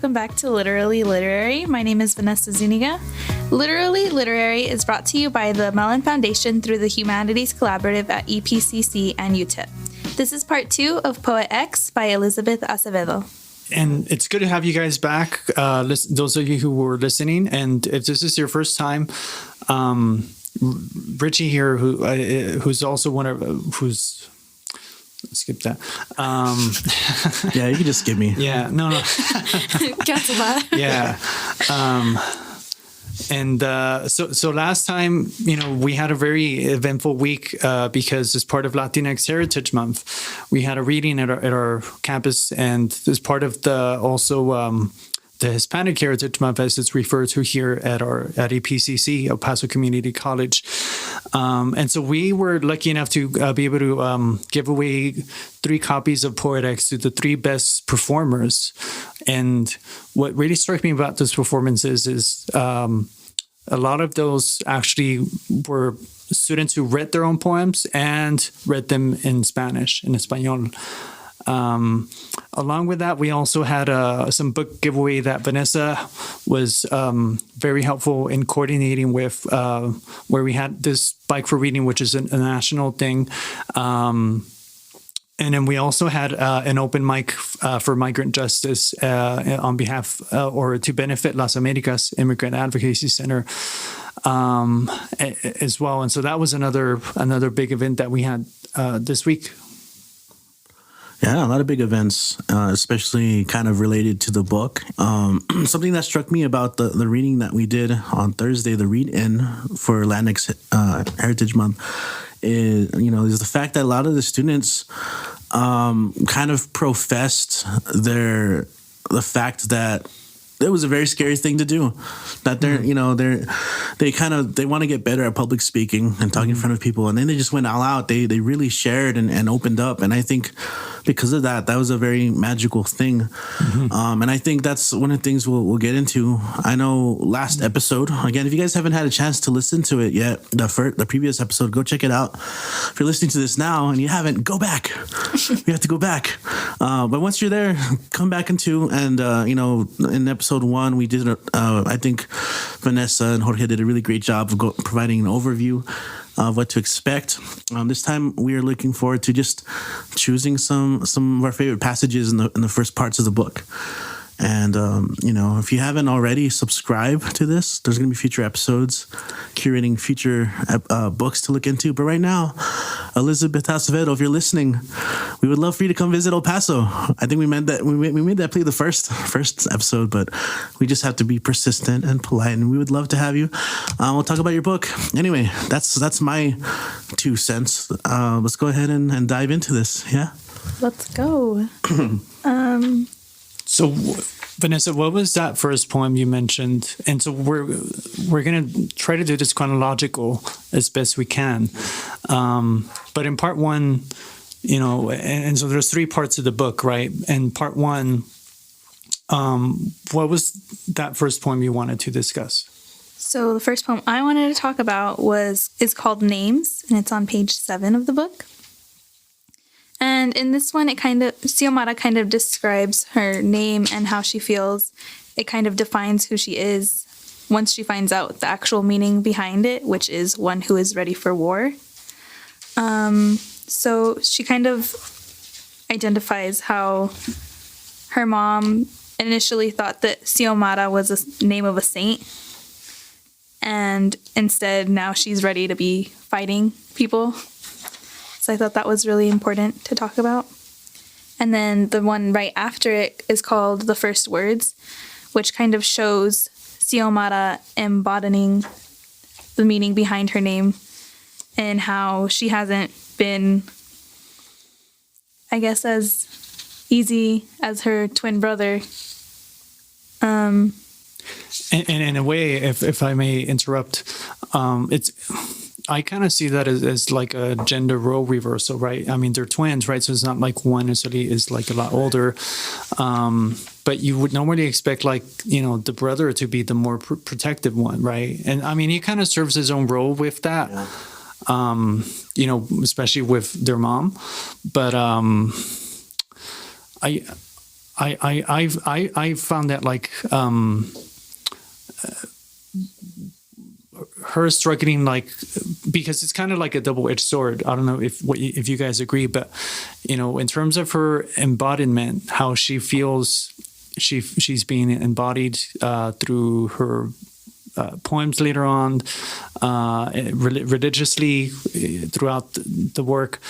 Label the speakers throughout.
Speaker 1: welcome back to Literally Literary. My name is Vanessa Zuniga. Literally Literary is brought to you by the Mellon Foundation through the Humanities Collaborative at EPCC and UTIP. This is part 2 of Poet X by Elizabeth Acevedo.
Speaker 2: And it's good to have you guys back, those of you who were listening. And if this is your first time, Richie here, who's also who's... Skip that.
Speaker 3: Yeah, you can just skip me.
Speaker 2: Yeah, no.
Speaker 1: Cancel that.
Speaker 2: Yeah. So last time, we had a very eventful week because as part of Latinx Heritage Month, we had a reading at our campus, and as part of the Hispanic Heritage Month, as it's referred to here at EPCC, El Paso Community College. And so we were lucky enough to be able to give away 3 copies of Poet X to the 3 best performers. And what really struck me about those performances is a lot of those actually were students who read their own poems and read them in Spanish, in Español. Along with that, we also had some book giveaway that Vanessa was very helpful in coordinating with, where we had this Bike for Reading, which is a national thing. And then we also had an open mic for migrant justice on behalf or to benefit Las Americas Immigrant Advocacy Center as well. And so that was another big event that we had this week.
Speaker 3: Yeah, a lot of big events, especially kind of related to the book. Something that struck me about the reading that we did on Thursday, the read-in for Latinx Heritage Month, is the fact that a lot of the students kind of professed the fact that it was a very scary thing to do. That they want to get better at public speaking and talking in front of people, and then they just went all out. They really shared and opened up, and I think because of that was a very magical thing. Mm-hmm. And I think that's one of the things we'll get into. I know last episode, again, if you guys haven't had a chance to listen to it yet, the previous episode, go check it out. If you're listening to this now and you haven't, go back. You have to go back. But once you're there, come back into, and in episode 1, we did, I think Vanessa and Jorge did a really great job of providing an overview of what to expect. This time we are looking forward to just choosing some of our favorite passages in the first parts of the book. And, if you haven't already, subscribe to this. There's going to be future episodes curating future books to look into. But right now, Elizabeth Acevedo, if you're listening, we would love for you to come visit El Paso. I think we made that plea the first episode, but we just have to be persistent and polite, and we would love to have you. We'll talk about your book. Anyway, that's my 2 cents. Let's go ahead and dive into this. Yeah?
Speaker 1: Let's go.
Speaker 2: So, Vanessa, what was that first poem you mentioned? And so we're going to try to do this chronological as best we can. But in part 1, and so there's 3 parts of the book, right? And part 1, what was that first poem you wanted to discuss?
Speaker 1: So the first poem I wanted to talk about is called Names, and it's on page 7 of the book. And in this one, Xiomara kind of describes her name and how she feels. It kind of defines who she is once she finds out the actual meaning behind it, which is one who is ready for war. So she kind of identifies how her mom initially thought that Xiomara was a name of a saint. And instead, now she's ready to be fighting people. So I thought that was really important to talk about. And then the one right after it is called The First Words, which kind of shows Xiomara embodying the meaning behind her name and how she hasn't been, I guess, as easy as her twin brother.
Speaker 2: And in a way, if I may interrupt, I kind of see that as like a gender role reversal, right? I mean, they're twins, right? So it's not like one necessarily is like a lot older. But you would normally expect the brother to be the more protective one, right? And I mean, he kind of serves his own role with that, especially with their mom. But I found that like her struggling, like, because it's kind of like a double-edged sword. I don't know if you guys agree, but in terms of her embodiment, how she feels she's being embodied through her poems later on, religiously throughout the work,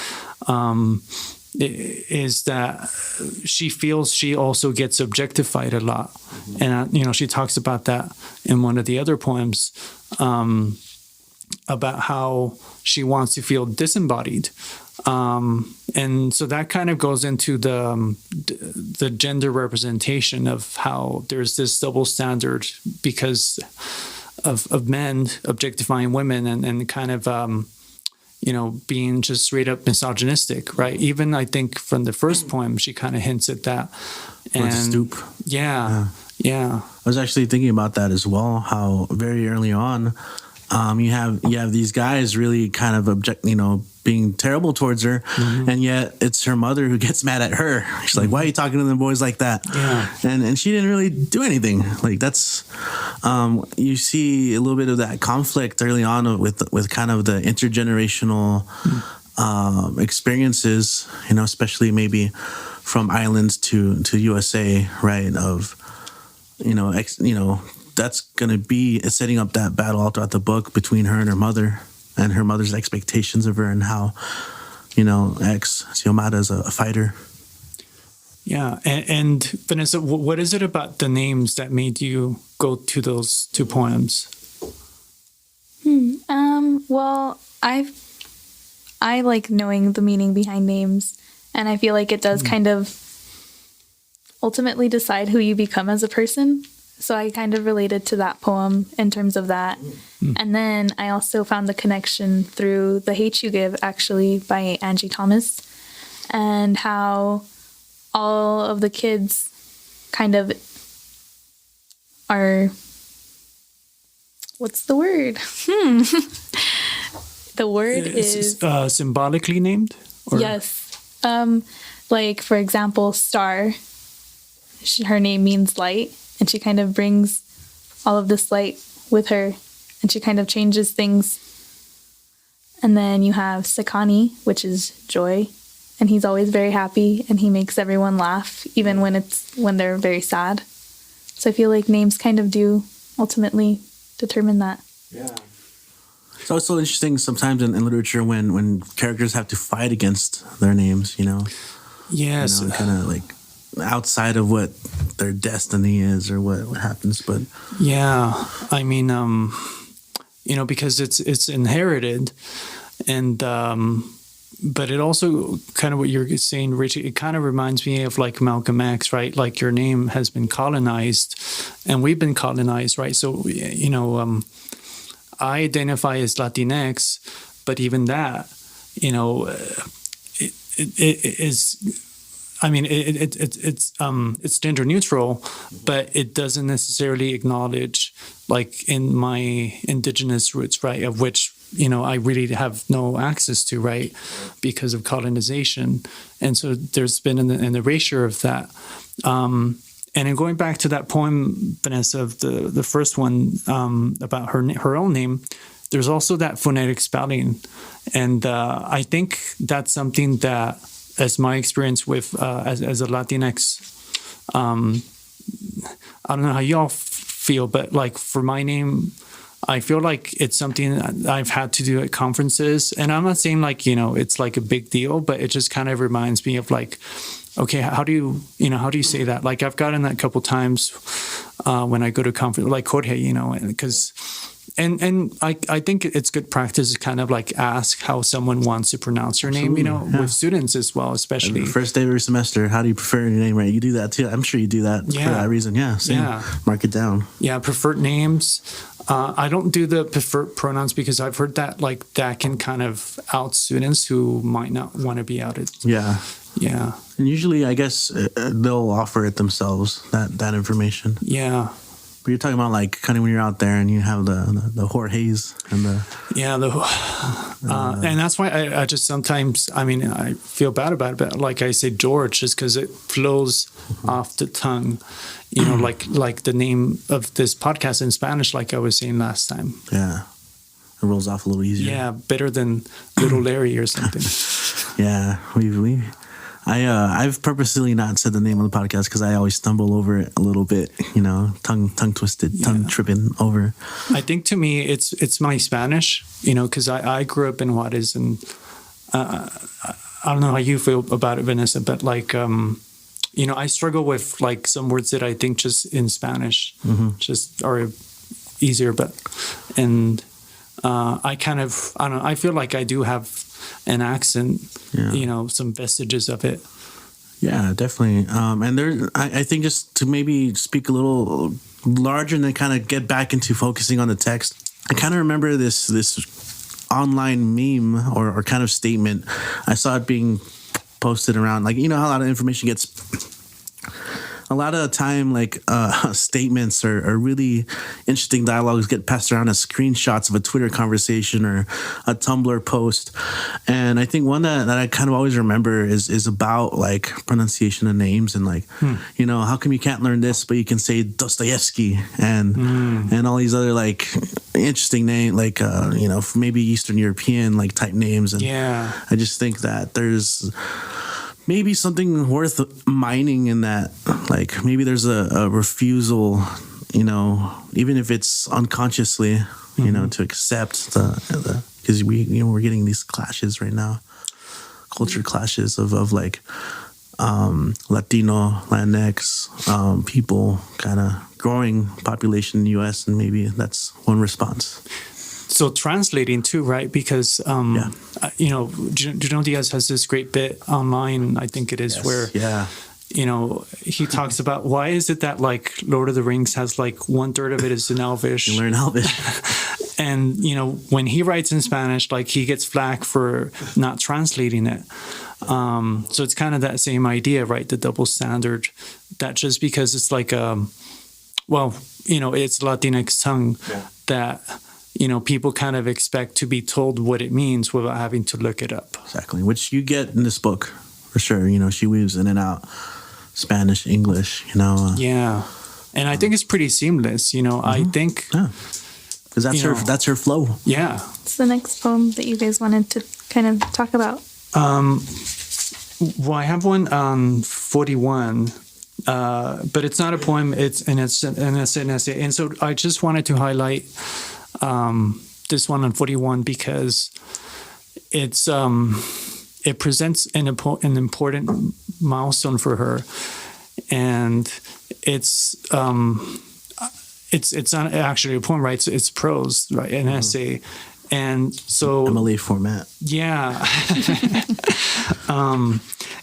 Speaker 2: is that she feels she also gets objectified a lot. And she talks about that in one of the other poems, about how she wants to feel disembodied. And so that kind of goes into the gender representation of how there's this double standard because of men objectifying women and kind of being just straight up misogynistic, right? Even I think from the first poem, she kind of hints at that.
Speaker 3: With stoop.
Speaker 2: Yeah.
Speaker 3: I was actually thinking about that as well. How very early on, you have these guys really kind of being terrible towards her, and yet it's her mother who gets mad at her. She's like, "Why are you talking to the boys like that?"
Speaker 2: Yeah.
Speaker 3: And she didn't really do anything. Like that's you see a little bit of that conflict early on with kind of the intergenerational experiences, especially maybe from islands to USA, right? Of that's going to be setting up that battle all throughout the book between her and her mother's expectations of her, and how Xiomara is a fighter.
Speaker 2: Yeah. And Vanessa, what is it about the names that made you go to those two poems?
Speaker 1: Well, I like knowing the meaning behind names, and I feel like it does kind of ultimately decide who you become as a person. So I kind of related to that poem in terms of that. And then I also found the connection through The Hate You Give, actually, by Angie Thomas, and how all of the kids kind of are, what's the word? The word is
Speaker 2: symbolically named? Or?
Speaker 1: Yes. Like, for example, Star, her name means light. And she kind of brings all of this light with her, and she kind of changes things. And then you have Sakani, which is joy, and he's always very happy, and he makes everyone laugh, even when they're very sad. So I feel like names kind of do ultimately determine that.
Speaker 3: Yeah. It's also interesting sometimes in literature when characters have to fight against their names,
Speaker 2: Yes.
Speaker 3: Kind of like outside of what their destiny is or what happens. But
Speaker 2: yeah, I mean, because it's inherited, and but it also kind of what you're saying, Richie, it kind of reminds me of like Malcolm X, right? Like your name has been colonized and we've been colonized, right? So, I identify as Latinx, but even that, it is, I mean, it's gender neutral, but it doesn't necessarily acknowledge, like in my indigenous roots, right, of which I really have no access to, right, because of colonization, and so there's been an erasure of that. And in going back to that poem, Vanessa, of the first one about her own name, there's also that phonetic spelling, and I think that's something that, as my experience with as a Latinx, I don't know how y'all feel, but like for my name, I feel like it's something that I've had to do at conferences, and I'm not saying like it's like a big deal, but it just kind of reminds me of like, okay, how do you say that? Like I've gotten that a couple times when I go to conference, like Jorge, because. And I think it's good practice to kind of like ask how someone wants to pronounce your name, with students as well, especially.
Speaker 3: First day of every semester, how do you prefer your name, right? You do that too. I'm sure you do that for that reason. Yeah, same. Yeah. Mark it down.
Speaker 2: Yeah, preferred names. I don't do the preferred pronouns because I've heard that like that can kind of out students who might not want to be outed.
Speaker 3: Yeah.
Speaker 2: Yeah.
Speaker 3: And usually, I guess, they'll offer it themselves, that information.
Speaker 2: Yeah.
Speaker 3: But you're talking about like kind of when you're out there and you have the Jorge's and the
Speaker 2: and that's why I just sometimes, I mean, I feel bad about it, but like I say George, just because it flows off the tongue, you know, like the name of this podcast in Spanish, like I was saying last time.
Speaker 3: Yeah, it rolls off a little easier.
Speaker 2: Yeah, better than Little Larry or something.
Speaker 3: Yeah, I've purposely not said the name of the podcast because I always stumble over it a little bit, you know, tongue twisted, tongue tripping over.
Speaker 2: I think to me, it's my Spanish, you know, because I grew up in Juarez, and I don't know how you feel about it, Vanessa, but like, you know, I struggle with like some words that I think just in Spanish just are easier, and I kind of, I don't know, I feel like I do have an accent, you know, some vestiges of it.
Speaker 3: Yeah, definitely. And there, I think just to maybe speak a little larger and then kind of get back into focusing on the text. I kind of remember this online meme or kind of statement. I saw it being posted around, like, you know how a lot of information gets. A lot of the time, like statements or really interesting dialogues get passed around as screenshots of a Twitter conversation or a Tumblr post. And I think one that I kind of always remember is about like pronunciation of names and like, you know, how come you can't learn this, but you can say Dostoevsky and all these other like interesting names, like, you know, maybe Eastern European like type names. And I just think that there's maybe something worth mining in that. Like maybe there's a refusal, you know, even if it's unconsciously, you know, to accept the because we're getting these clashes right now, culture clashes of like Latino, Latinx people, kind of growing population in the U.S. and maybe that's one response.
Speaker 2: So translating too, right? Because, you know, Junot Diaz has this great bit online, I think it is, where, you know, he talks about why is it that like Lord of the Rings has like 1/3 of it is in Elvish.
Speaker 3: You learn Elvish.
Speaker 2: And, you know, when he writes in Spanish, like he gets flack for not translating it. So it's kind of that same idea, right? The double standard, that just because it's like, well, you know, it's Latinx tongue that, you know, people kind of expect to be told what it means without having to look it up.
Speaker 3: Exactly, which you get in this book for sure. You know, she weaves in and out Spanish, English, you know.
Speaker 2: And I think it's pretty seamless, you know. I think...
Speaker 3: Because that's her flow.
Speaker 2: Yeah.
Speaker 1: What's the next poem that you guys wanted to kind of talk about?
Speaker 2: Well, I have one on 41, but it's not a poem. It's an essay. And so I just wanted to highlight this one on 41 because it's it presents an important milestone for her, and it's not actually a poem, right? It's prose, right? An essay. And so
Speaker 3: Emily format.
Speaker 2: Yeah.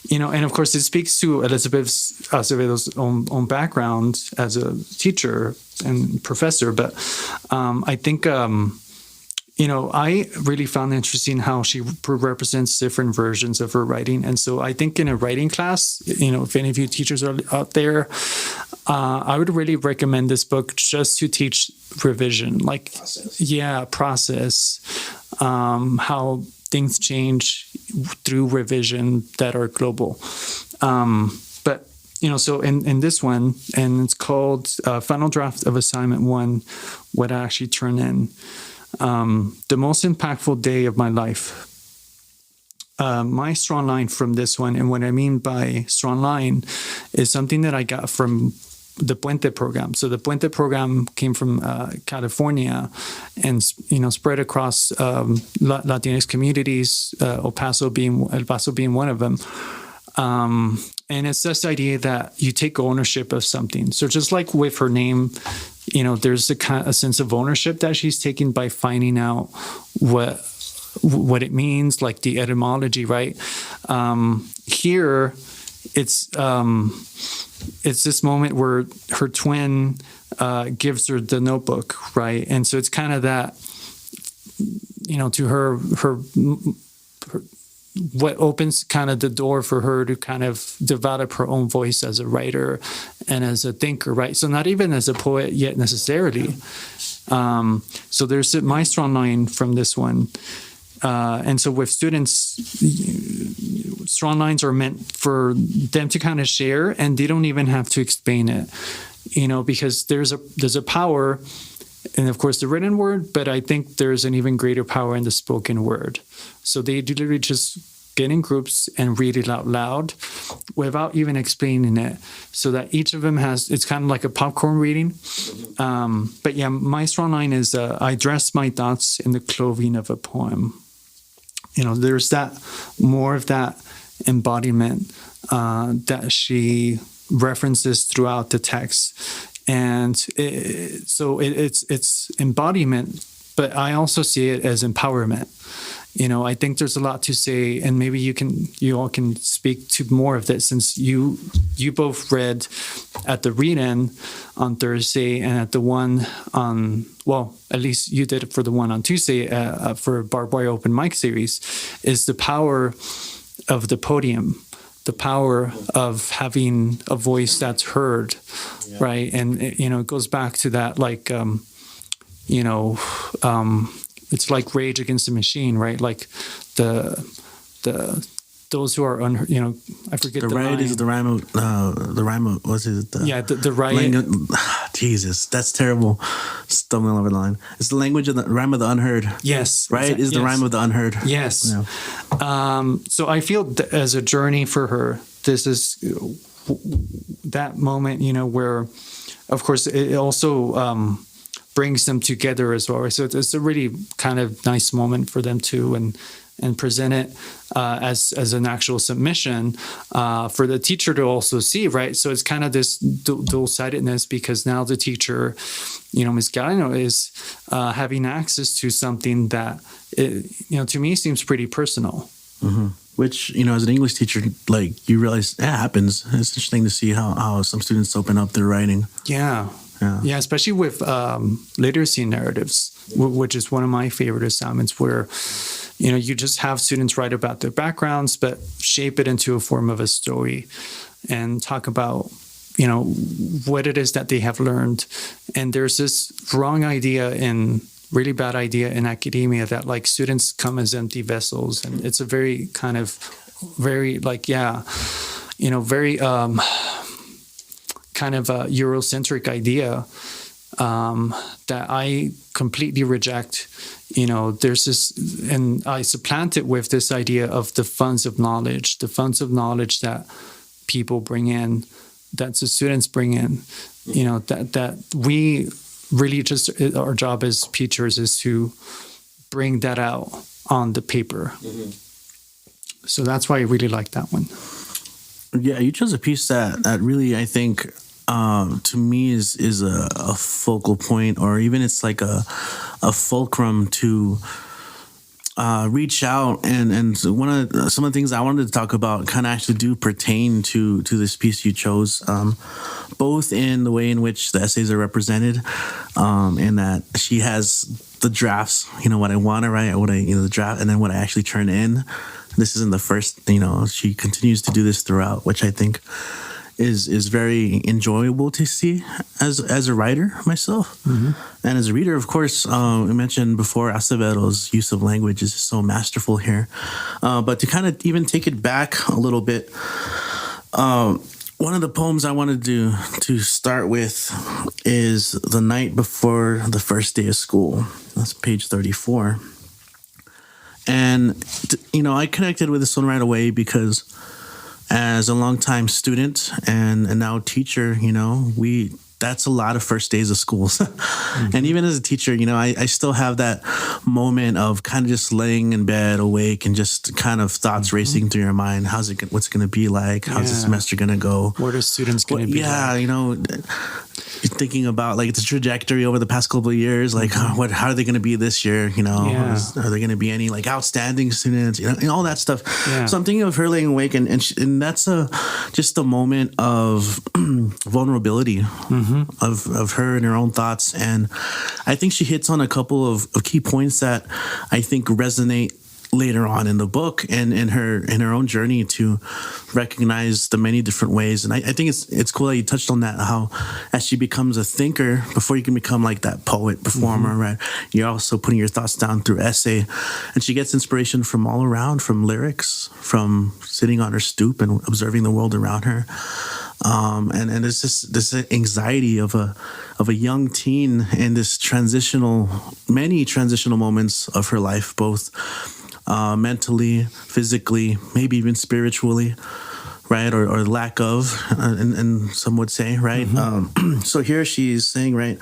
Speaker 2: You know, and of course it speaks to Elizabeth Acevedo's own background as a teacher and professor. But I think, you know, I really found interesting how she represents different versions of her writing. And so I think in a writing class, you know, if any of you teachers are out there, I would really recommend this book just to teach revision, like, process, how things change through revision that are global. But, you know, so in this one, and it's called Final Draft of Assignment 1, what I actually turn in. The most impactful day of my life. My strong line from this one, and what I mean by strong line is something that I got from the Puente program. So the Puente program came from California and, you know, spread across Latinx communities, El Paso being one of them. And it's this idea that you take ownership of something. So just like with her name, you know, there's a sense of ownership that she's taking by finding out what it means, like the etymology, right? Here, it's this moment where her twin gives her the notebook, right? And so it's kind of that, you know, to her what opens kind of the door for her to kind of develop her own voice as a writer and as a thinker, right? So not even as a poet yet necessarily. So there's my strong line from this one. And so with students, strong lines are meant for them to kind of share, and they don't even have to explain it, because there's a power, and of course the written word, but I think there's an even greater power in the spoken word. So they literally just get in groups and read it out loud without even explaining it, so that each of them it's kind of like a popcorn reading. But yeah, my strong line is I dress my thoughts in the clothing of a poem. There's more of that embodiment that she references throughout the text. And so it's embodiment, but I also see it as empowerment. I think there's a lot to say, and maybe you all can speak to more of this, since you both read at the read-in on Thursday and at the one on, at least you did it for the one on Tuesday for Barbed Wire Open Mic Series, is the power of the podium, the power of having a voice that's heard, right? And it goes back to that, like, it's like Rage Against the Machine, right? Like those who are I forget the
Speaker 3: right
Speaker 2: line.
Speaker 3: Is the rhyme of what's it?
Speaker 2: The right.
Speaker 3: Jesus, that's terrible. Stumbling over the line. It's the language of the rhyme of the unheard.
Speaker 2: Yes,
Speaker 3: right is the rhyme of the unheard.
Speaker 2: Yes. Yeah. So I feel as a journey for her, this is that moment, where, of course, it also brings them together as well. So it's a really kind of nice moment for them too, and present it as an actual submission for the teacher to also see, right? So it's kind of this dual-sidedness, because now the teacher, Ms. Galino, is having access to something that, to me seems pretty personal.
Speaker 3: Mm-hmm. Which, as an English teacher, like, you realize that happens. It's interesting to see how some students open up their writing.
Speaker 2: Yeah. Yeah, especially with literacy narratives, which is one of my favorite assignments, where, you just have students write about their backgrounds, but shape it into a form of a story and talk about, what it is that they have learned. And there's this really bad idea in academia that, like, students come as empty vessels. And it's a very kind of very, like, very kind of a Eurocentric idea that I completely reject. There's this, and I supplant it with this idea of the funds of knowledge that people bring in, that the students bring in, that we really just, our job as teachers is to bring that out on the paper. Mm-hmm. So that's why I really like that one.
Speaker 3: Yeah, you chose a piece that really, I think, to me is a focal point, or even it's like a fulcrum to reach out, and some of the things I wanted to talk about kind of actually do pertain to this piece you chose, both in the way in which the essays are represented, and that she has the drafts, what I want to write, the draft, and then what I actually turn in. This isn't the first, she continues to do this throughout, which I think is very enjoyable to see as a writer myself. Mm-hmm. And as a reader, of course, we mentioned before, Acevedo's use of language is so masterful here. But to kind of even take it back a little bit, one of the poems I wanted to start with is The Night Before the First Day of School. That's page 34. And, I connected with this one right away because as a longtime student and now teacher, that's a lot of first days of school. Mm-hmm. And even as a teacher, I still have that moment of kind of just laying in bed awake and just kind of thoughts mm-hmm. racing through your mind. What's it going to be like? How's the semester going to go?
Speaker 2: What are students going to be like?
Speaker 3: You're thinking about like the trajectory over the past couple of years, like
Speaker 2: mm-hmm.
Speaker 3: How are they going to be this year? Are there going to be any like outstanding students? And all that stuff. Yeah. So I'm thinking of her laying awake, and that's just a moment of vulnerability mm-hmm. of her and her own thoughts, and I think she hits on a couple of key points that I think resonate later on in the book and in her own journey to recognize the many different ways. And I think it's cool that you touched on that, how as she becomes a thinker, before you can become like that poet, performer, right, you're also putting your thoughts down through essay. And she gets inspiration from all around, from lyrics, from sitting on her stoop and observing the world around her. And it's just this anxiety of a young teen in this many transitional moments of her life, both mentally, physically, maybe even spiritually, right, or lack of, and some would say, right. So here she's saying, right,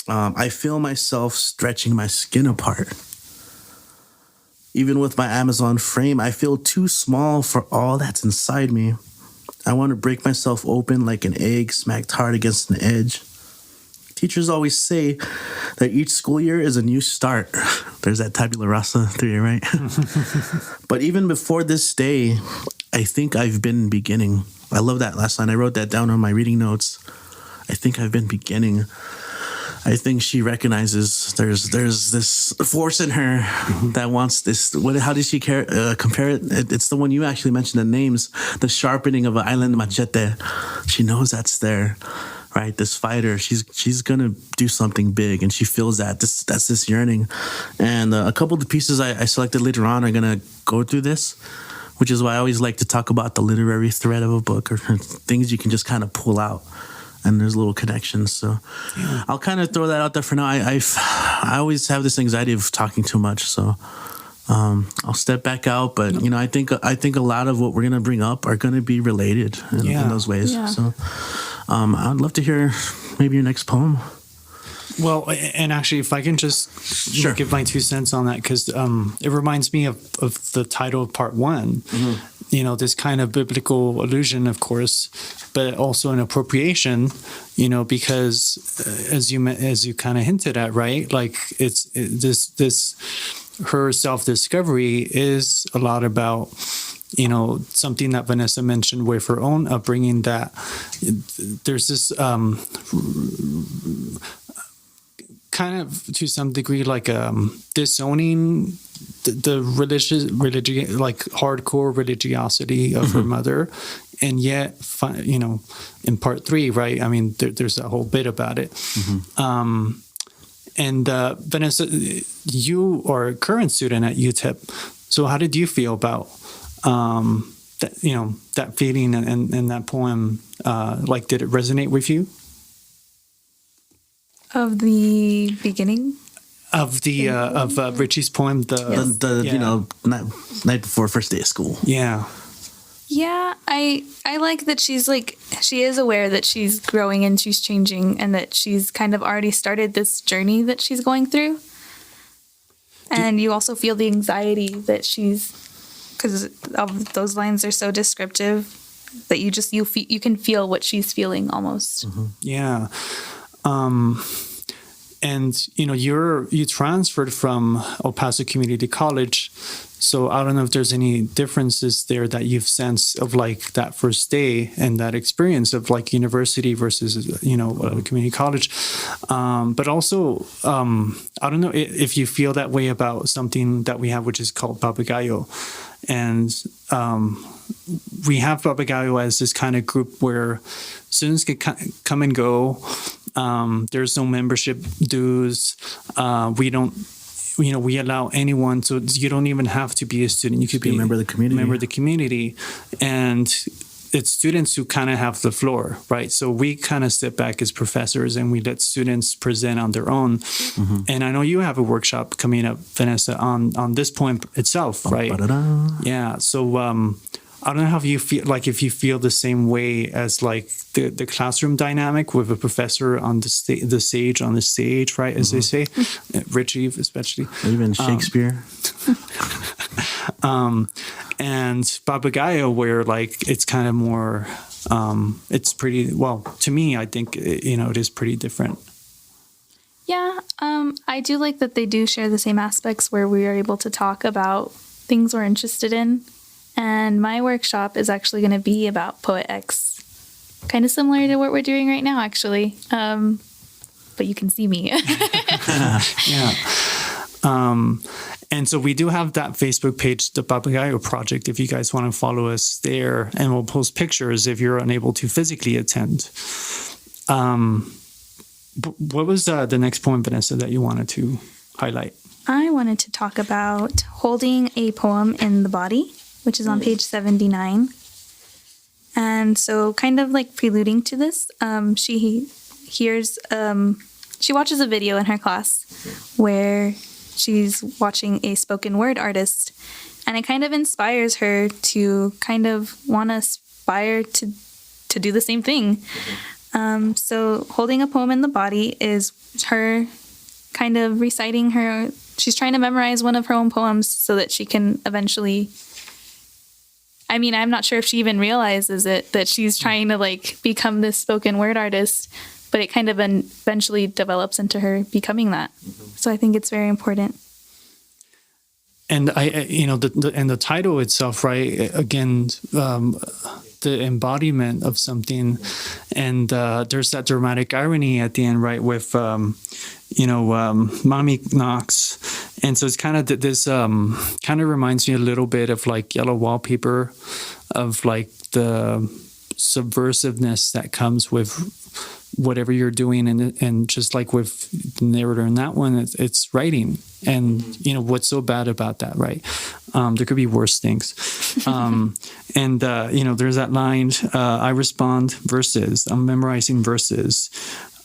Speaker 3: I feel myself stretching my skin apart. Even with my Amazon frame, I feel too small for all that's inside me. I want to break myself open like an egg smacked hard against an edge. Teachers always say that each school year is a new start. There's that tabula rasa theory, right? But even before this day, I think I've been beginning. I love that last line. I wrote that down on my reading notes. I think I've been beginning. I think she recognizes there's this force in her that wants this. How did she compare it? It's the one you actually mentioned, the names, the sharpening of an island machete. She knows that's there, right? This fighter, she's gonna do something big, and she feels that. That's this yearning. And a couple of the pieces I selected later on are gonna go through this, which is why I always like to talk about the literary thread of a book, or things you can just kind of pull out. And there's little connections, so yeah. I'll kind of throw that out there for now. I always have this anxiety of talking too much, so I'll step back out. But I think a lot of what we're gonna bring up are gonna be related in those ways. Yeah. So I'd love to hear maybe your next poem.
Speaker 2: Well, and actually, if I can just give my 2 cents on that, because it reminds me of the title of part 1. This kind of biblical allusion, of course, but also an appropriation, because as you kind of hinted at, right? Like this her self-discovery is a lot about, something that Vanessa mentioned with her own upbringing, that there's this kind of, to some degree, like disowning the religious, like hardcore religiosity of her mother, and yet, in part 3, right? I mean, there's a whole bit about it. And Vanessa, you are a current student at UTEP, so how did you feel about that? That feeling and that poem. Like, did it resonate with you? Of the beginning of the of Richie's poem,
Speaker 3: night before first day of school.
Speaker 1: Yeah, I like that she is aware that she's growing and she's changing, and that she's kind of already started this journey that she's going through. And you also feel the anxiety that because of those lines are so descriptive that you can feel what she's feeling almost.
Speaker 2: Yeah. And you transferred from El Paso Community College, so I don't know if there's any differences there that you've sensed of like that first day and that experience of like university versus community college, but also I don't know if you feel that way about something that we have, which is called Papagayo. And we have Papagayo as this kind of group where students can come and go. There's no membership dues. We don't, we allow anyone, so you don't even have to be a student. You could be a member of the community. And it's students who kind of have the floor, right? So we kind of step back as professors and we let students present on their own. And I know you have a workshop coming up, Vanessa, on this poem itself, right? Yeah. So I don't know how you feel, like if you feel the same way as like the classroom dynamic with a professor on the stage, right? As they say, Richie especially. Even
Speaker 3: Shakespeare.
Speaker 2: And Papagayo, where like it's kind of more, it's pretty, well, to me, I think, it is pretty different.
Speaker 1: Yeah, I do like that they do share the same aspects where we are able to talk about things we're interested in. And my workshop is actually going to be about Poet X, kind of similar to what we're doing right now, actually. But you can see me.
Speaker 2: Yeah. And so we do have that Facebook page, the Papagayo Project, if you guys want to follow us there, and we'll post pictures if you're unable to physically attend. What was the next point, Vanessa, that you wanted to highlight?
Speaker 1: I wanted to talk about holding a poem in the body, which is on page 79. And so kind of like preluding to this, she watches a video in her class where she's watching a spoken word artist, and it kind of inspires her to kind of want to aspire to do the same thing. So holding a poem in the body is her kind of reciting she's trying to memorize one of her own poems so that she can eventually, I mean, I'm not sure if she even realizes it, that she's trying to like become this spoken word artist, but it kind of eventually develops into her becoming that. So I think it's very important.
Speaker 2: And the title itself, right? Again, the embodiment of something, and there's that dramatic irony at the end, right? With Mommy Knox, and so it's kind of this kind of reminds me a little bit of like Yellow Wallpaper, of like the subversiveness that comes with whatever you're doing, and just like with the narrator in that one, it's writing, and what's so bad about that, right? There could be worse things, and there's that line, I respond verses, I'm memorizing verses,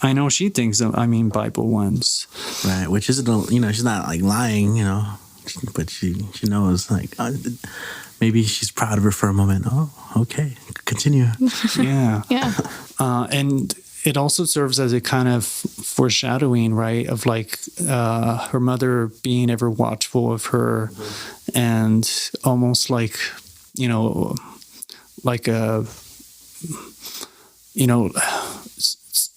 Speaker 2: I know she thinks I mean Bible ones,
Speaker 3: right? Which isn't she's not like lying, but she knows, like, maybe she's proud of her for a moment. Oh, okay, continue.
Speaker 2: Yeah.
Speaker 1: And
Speaker 2: it also serves as a kind of foreshadowing, right, of like her mother being ever watchful of her, and almost like, like a,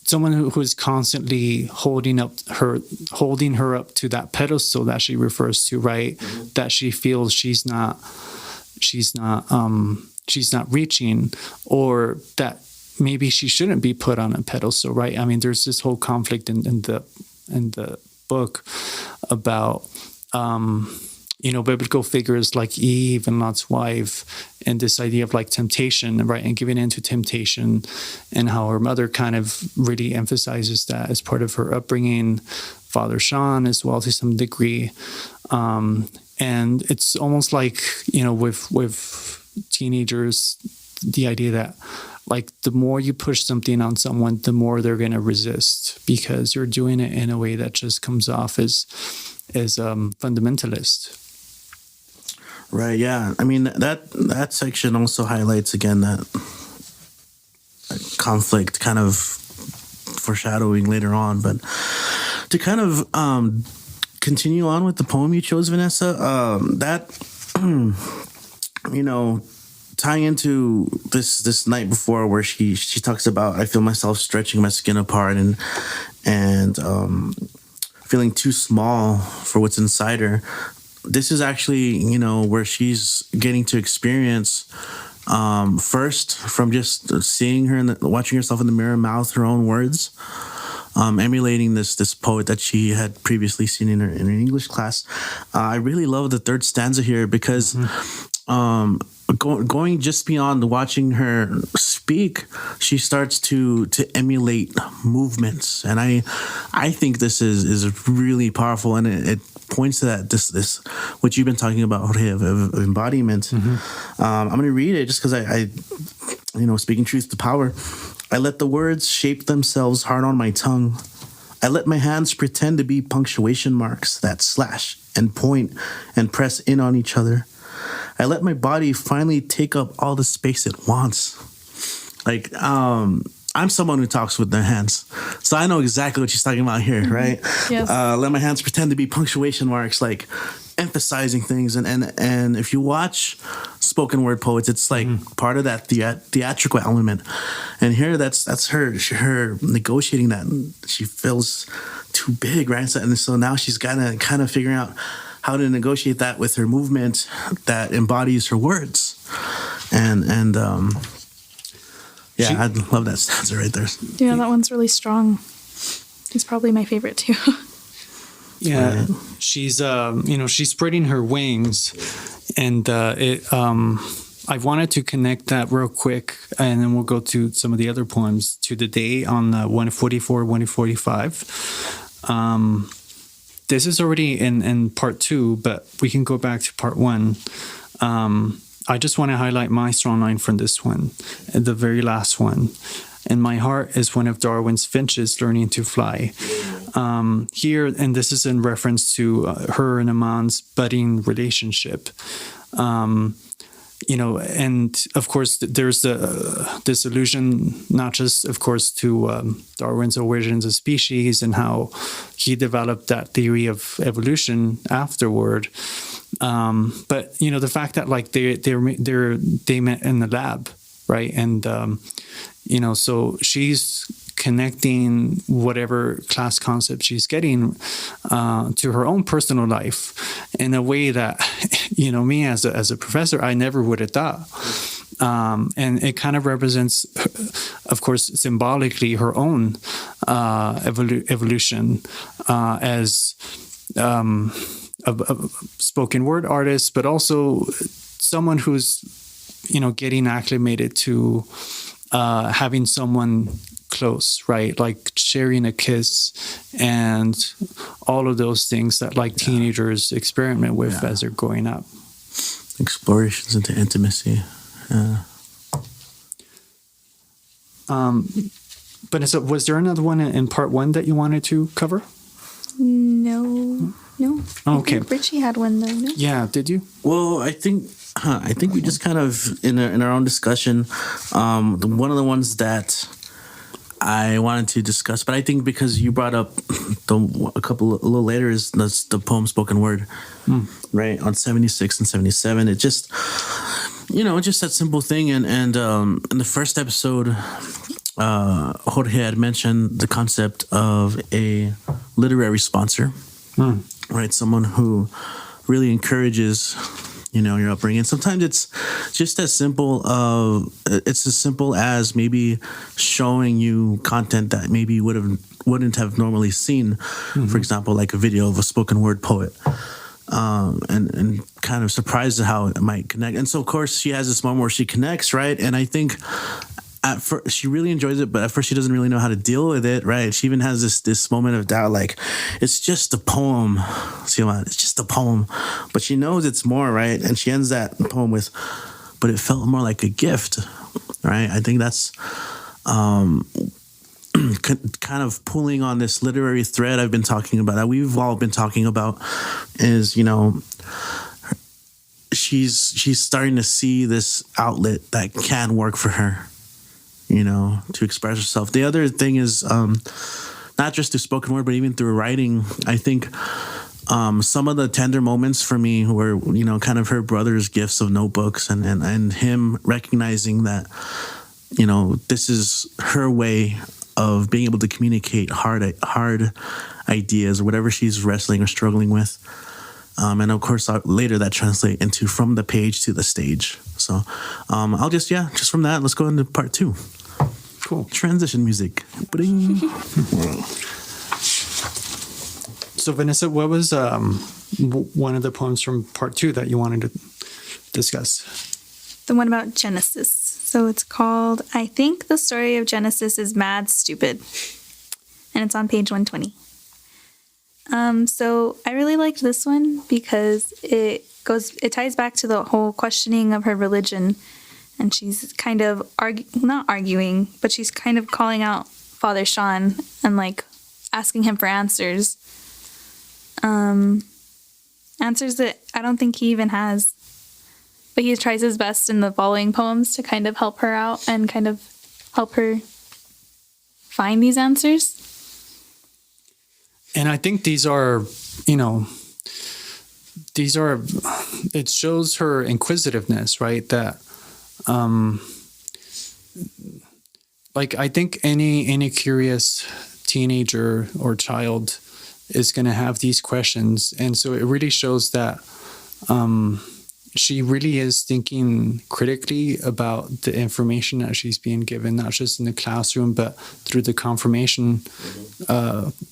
Speaker 2: someone who is constantly holding her up to that pedestal that she refers to, right? Mm-hmm. That she feels she's not reaching, or that maybe she shouldn't be put on a pedestal, right? I mean, there's this whole conflict in the book about biblical figures like Eve and Lot's wife, and this idea of like temptation, right, and giving in to temptation, and how her mother kind of really emphasizes that as part of her upbringing, Father Sean as well to some degree, and it's almost like with teenagers, the idea that like the more you push something on someone, the more they're going to resist, because you're doing it in a way that just comes off as fundamentalist.
Speaker 3: Right. Yeah. I mean, that section also highlights again that conflict, kind of foreshadowing later on. But to kind of continue on with the poem you chose, Vanessa, that tying into this night before, where she talks about, I feel myself stretching my skin apart and feeling too small for what's inside her. This is actually, where she's getting to experience, first from just seeing her watching herself in the mirror mouth her own words, emulating this poet that she had previously seen in her English class. I really love the third stanza here, because going just beyond watching her speak, she starts to emulate movements, and I think this is really powerful, and it points to that this what you've been talking about, Jorge, of embodiment. I'm going to read it just because I speaking truth to power. I let the words shape themselves hard on my tongue. I let my hands pretend to be punctuation marks that slash and point and press in on each other. I let my body finally take up all the space it wants. Like, I'm someone who talks with their hands, so I know exactly what she's talking about here, right?
Speaker 1: Yes.
Speaker 3: Let my hands pretend to be punctuation marks, like emphasizing things. And if you watch spoken word poets, it's like part of that theatrical element. And here, that's her negotiating that. She feels too big, right? And so now she's got to kind of figuring out how to negotiate that with her movement that embodies her words. And I love that stanza right there.
Speaker 1: Yeah, that one's really strong. It's probably my favorite too.
Speaker 2: Yeah, she's she's spreading her wings, and I wanted to connect that real quick, and then we'll go to some of the other poems to the day on 144, 145. This is already in part 2, but we can go back to part 1. I just want to highlight my strong line from this one, the very last one. And my heart is one of Darwin's finches learning to fly. Here, and this is in reference to her and Aman's budding relationship. And of course, there's this allusion, not just, of course, to Darwin's Origins of Species and how he developed that theory of evolution afterward. But the fact that like they met in the lab, right? And so she's connecting whatever class concept she's getting to her own personal life in a way that me as a professor, I never would have thought. And it kind of represents, of course, symbolically her own evolution as a spoken word artist, but also someone who's getting acclimated to having someone close, right? Like sharing a kiss and all of those things that like teenagers experiment with as they're growing up.
Speaker 3: Explorations into intimacy.
Speaker 2: But was there another one in part 1 that you wanted to cover?
Speaker 1: No.
Speaker 2: Oh, okay.
Speaker 1: I think Richie had one though. No?
Speaker 2: Yeah, did you?
Speaker 3: Well, I think we just kind of in our own discussion. One of the ones that I wanted to discuss, but I think because you brought up a little later is the poem Spoken Word, right, on 76 and 77. It just just that simple thing. And in the first episode, Jorge had mentioned the concept of a literary sponsor, right? Someone who really encourages your upbringing. Sometimes it's just as simple as maybe showing you content that maybe wouldn't have normally seen. For example, like a video of a spoken word poet, and kind of surprised at how it might connect. And so of course she has this moment where she connects, right? And I think at first she really enjoys it, but at first she doesn't really know how to deal with it, right? She even has this moment of doubt, like, it's just a poem, Xiomara, it's just a poem. But she knows it's more, right? And she ends that poem with, but it felt more like a gift, right? I think that's kind of pulling on this literary thread I've been talking about, that we've all been talking about, is, she's starting to see this outlet that can work for her, to express herself. The other thing is not just through spoken word, but even through writing. I think some of the tender moments for me were, kind of her brother's gifts of notebooks and him recognizing that, this is her way of being able to communicate hard ideas or whatever she's wrestling or struggling with. And of course, later that translate into from the page to the stage. So I'll just from that, let's go into part 2. Cool. Transition music. Bring.
Speaker 2: So Vanessa, what was one of the poems from part 2 that you wanted to discuss?
Speaker 1: The one about Genesis. So it's called, I Think the Story of Genesis is Mad Stupid. And it's on page 120. So I really liked this one because it ties back to the whole questioning of her religion. And she's kind of not arguing, but she's kind of calling out Father Sean and like asking him for answers. Answers that I don't think he even has. But he tries his best in the following poems to kind of help her out and kind of help her find these answers.
Speaker 2: And I think it shows her inquisitiveness, right? That, I think any curious teenager or child is going to have these questions. And so it really shows that, she really is thinking critically about the information that she's being given, not just in the classroom, but through the confirmation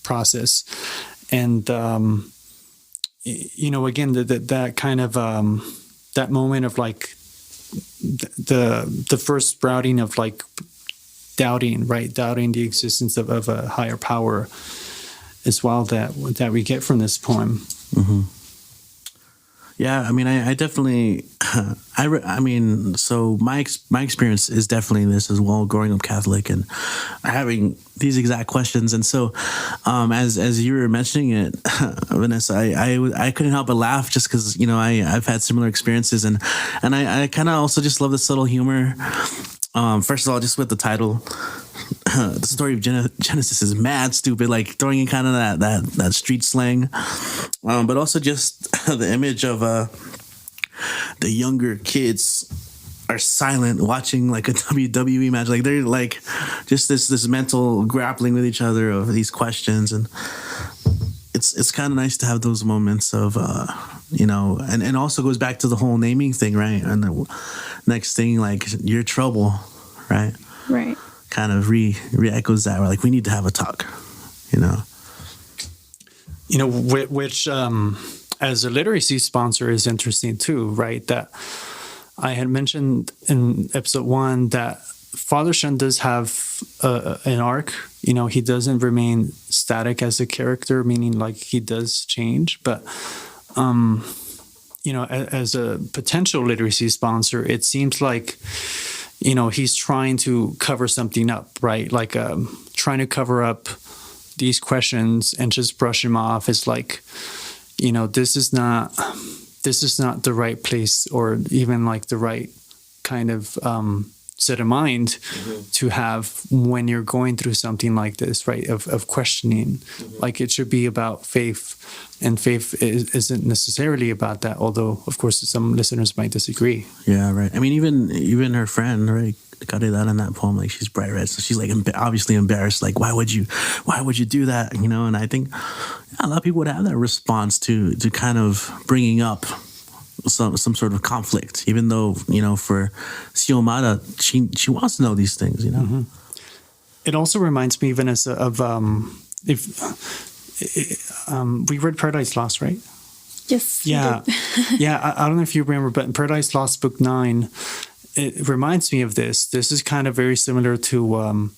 Speaker 2: process. and again, that kind of that moment of like the first sprouting of like doubting the existence of a higher power as well, that we get from this poem.
Speaker 3: Yeah, I mean, I definitely, so my experience is definitely this as well, growing up Catholic and having these exact questions. And so, as you were mentioning it, Vanessa, I couldn't help but laugh just because, I've had similar experiences, and I kind of also just love the subtle humor. First of all, just with the title, the story of Genesis is mad stupid, like throwing in kind of that street slang, but also just the image of the younger kids are silent watching like a WWE match, like they're like just this mental grappling with each other of these questions, and it's kind of nice to have those moments of and also goes back to the whole naming thing, right? And the next thing, like, your trouble, right?
Speaker 1: Right.
Speaker 3: Kind of re-echoes that. We're like, we need to have a talk,
Speaker 2: which as a literacy sponsor is interesting too, right? That I had mentioned in episode 1 that Father Shen does have an arc. He doesn't remain static as a character, meaning like he does change, but as a potential literacy sponsor, it seems like he's trying to cover something up, right? Like trying to cover up these questions and just brush them off as like, this is not the right place, or even like the right kind of set of mind to have when you're going through something like this, right? Of questioning. Like, it should be about faith, and faith isn't necessarily about that. Although, of course, some listeners might disagree.
Speaker 3: Yeah, right. I mean, even her friend, right? Caridad in that poem, like, she's bright red, so she's like obviously embarrassed. Like, why would you do that? And I think a lot of people would have that response to kind of bringing up some sort of conflict, even though for Xiomara, she wants to know these things.
Speaker 2: It also reminds me, Vanessa, of we read Paradise Lost, right?
Speaker 1: Yes.
Speaker 2: Yeah. Yeah. I don't know if you remember, but in Paradise Lost, book 9, it reminds me of this. This is kind of very similar to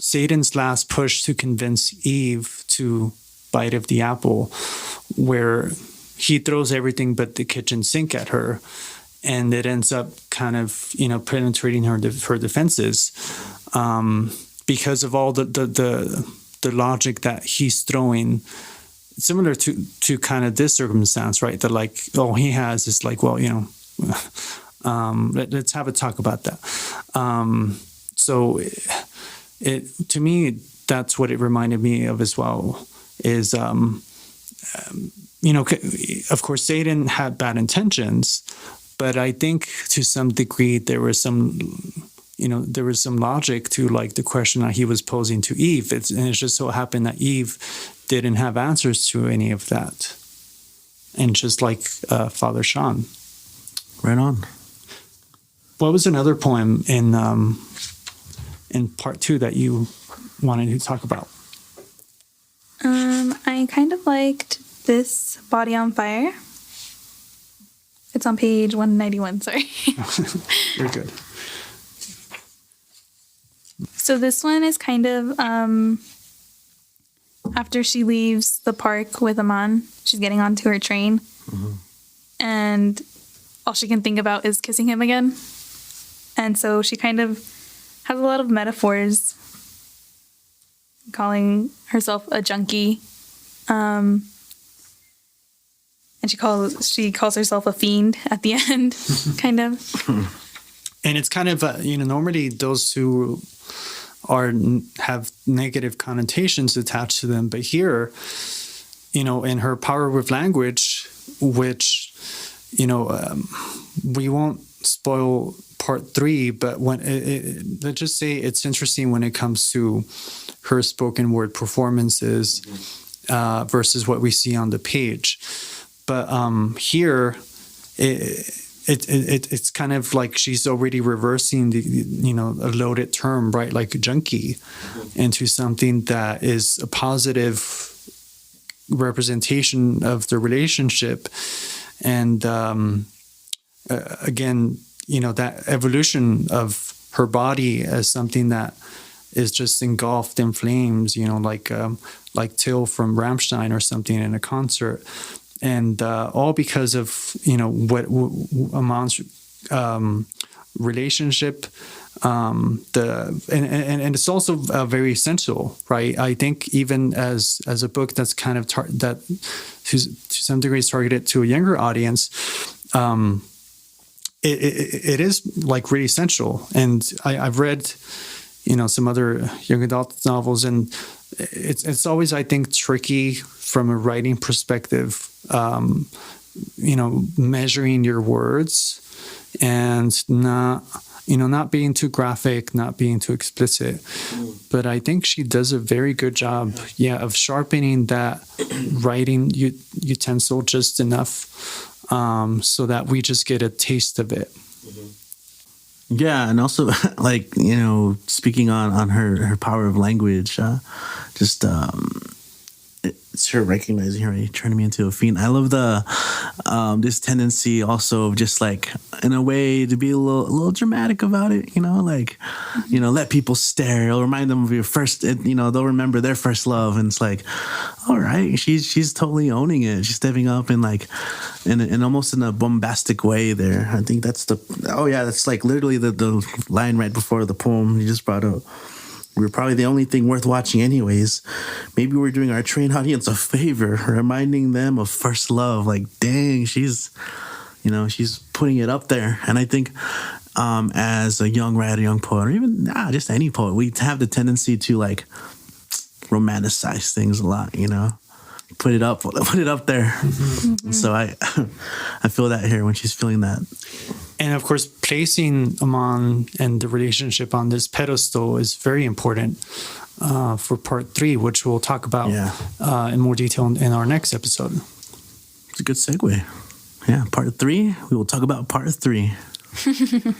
Speaker 2: Satan's last push to convince Eve to bite of the apple, where he throws everything but the kitchen sink at her, and it ends up kind of penetrating her defenses, because of all the logic that he's throwing, similar to kind of this circumstance, right? That like all he has is like, well, let's have a talk about that. So it to me, that's what it reminded me of as well. Is of course, Satan had bad intentions, but I think to some degree there was some logic to like the question that he was posing to Eve. And it just so happened that Eve didn't have answers to any of that, and just like Father Sean.
Speaker 3: Right on.
Speaker 2: What was another poem in part 2 that you wanted to talk about?
Speaker 1: I kind of liked this, Body on Fire. It's on page 191, sorry.
Speaker 2: You're good.
Speaker 1: So this one is kind of after she leaves the park with Aman, she's getting onto her train, and all she can think about is kissing him again. And so she kind of has a lot of metaphors, calling herself a junkie. And she calls herself a fiend at the end, kind of.
Speaker 2: And it's kind of normally those two have negative connotations attached to them, but here, in her power with language, which we won't spoil part 3, but when let's just say it's interesting when it comes to her spoken word performances versus what we see on the page. But here, it's kind of like she's already reversing the, a loaded term, right? Like junkie, into something that is a positive representation of the relationship. And again, that evolution of her body as something that is just engulfed in flames, like Till from Rammstein or something in a concert. And all because of what Aman's relationship, and it's also very essential, right? I think even as a book that's kind of that to some degree is targeted to a younger audience, it is like really essential. And I've read some other young adult novels, and it's always, I think, tricky from a writing perspective, measuring your words and not being too graphic, not being too explicit. But I think she does a very good job, of sharpening that writing utensil just enough, so that we just get a taste of it.
Speaker 3: Yeah, and also like speaking on her power of language, it's her recognizing her, turning me into a fiend. I love the this tendency also of just like in a way to be a little dramatic about it, let people stare. It'll remind them of your first, they'll remember their first love, and it's like, all right, she's totally owning it. She's stepping up and like in almost in a bombastic way there. I think that's that's like literally the line right before the poem you just brought up. We're probably the only thing worth watching anyways. Maybe we're doing our trained audience a favor, reminding them of first love. Like, dang, she's putting it up there. And I think as a young writer, young poet, or even just any poet, we have the tendency to like romanticize things a lot, put it up there. Mm-hmm. So I feel that here when she's feeling that.
Speaker 2: And of course, placing Aman and the relationship on this pedestal is very important for part 3, which we'll talk about in more detail in our next episode.
Speaker 3: It's a good segue. Yeah, part 3. We will talk about part 3.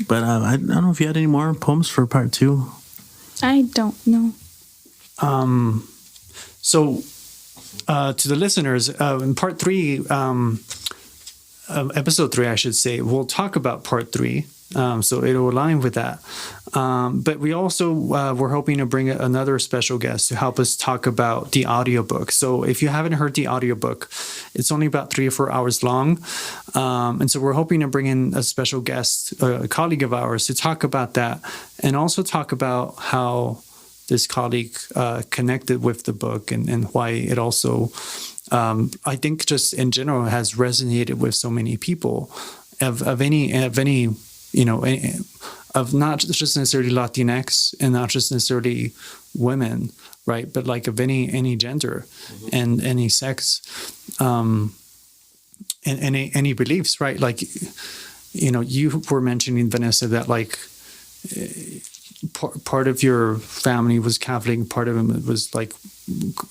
Speaker 3: But I don't know if you had any more poems for part 2.
Speaker 1: I don't know.
Speaker 2: So to the listeners, in part 3, episode 3, I should say, we'll talk about part 3. So it'll align with that. But we also we're hoping to bring another special guest to help us talk about the audiobook. So if you haven't heard the audiobook, it's only about 3 or 4 hours long. And so we're hoping to bring in a special guest, a colleague of ours, to talk about that, and also talk about how this colleague connected with the book and why it also, I think, just in general has resonated with so many people of not just necessarily Latinx and not just necessarily women, right? But like of any gender and any sex, and any beliefs, right? Like, you were mentioning, Vanessa, that like part of your family was Catholic, part of it was like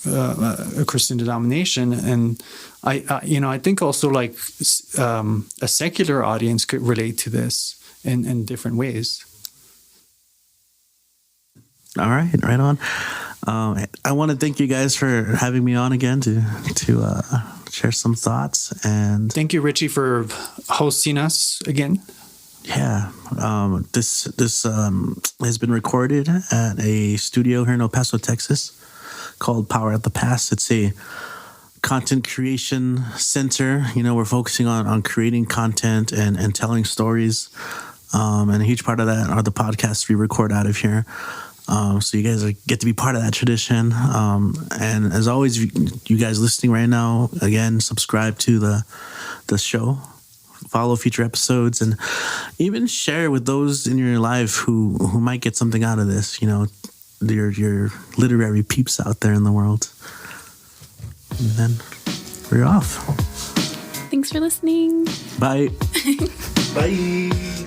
Speaker 2: a Christian denomination, and I think also like a secular audience could relate to this in different ways.
Speaker 3: All right, right on. I want to thank you guys for having me on again to share some thoughts, and
Speaker 2: thank you, Richie, for hosting us again.
Speaker 3: Yeah, this has been recorded at a studio here in El Paso, Texas, called Power at the Pass. It's a content creation center. We're focusing on creating content and telling stories, and a huge part of that are the podcasts we record out of here. So you guys get to be part of that tradition. And as always, you guys listening right now, again, subscribe to the show. Follow future episodes, and even share with those in your life who might get something out of this. Your literary peeps out there in the world. And then we're off.
Speaker 1: Thanks for listening.
Speaker 3: Bye. Bye.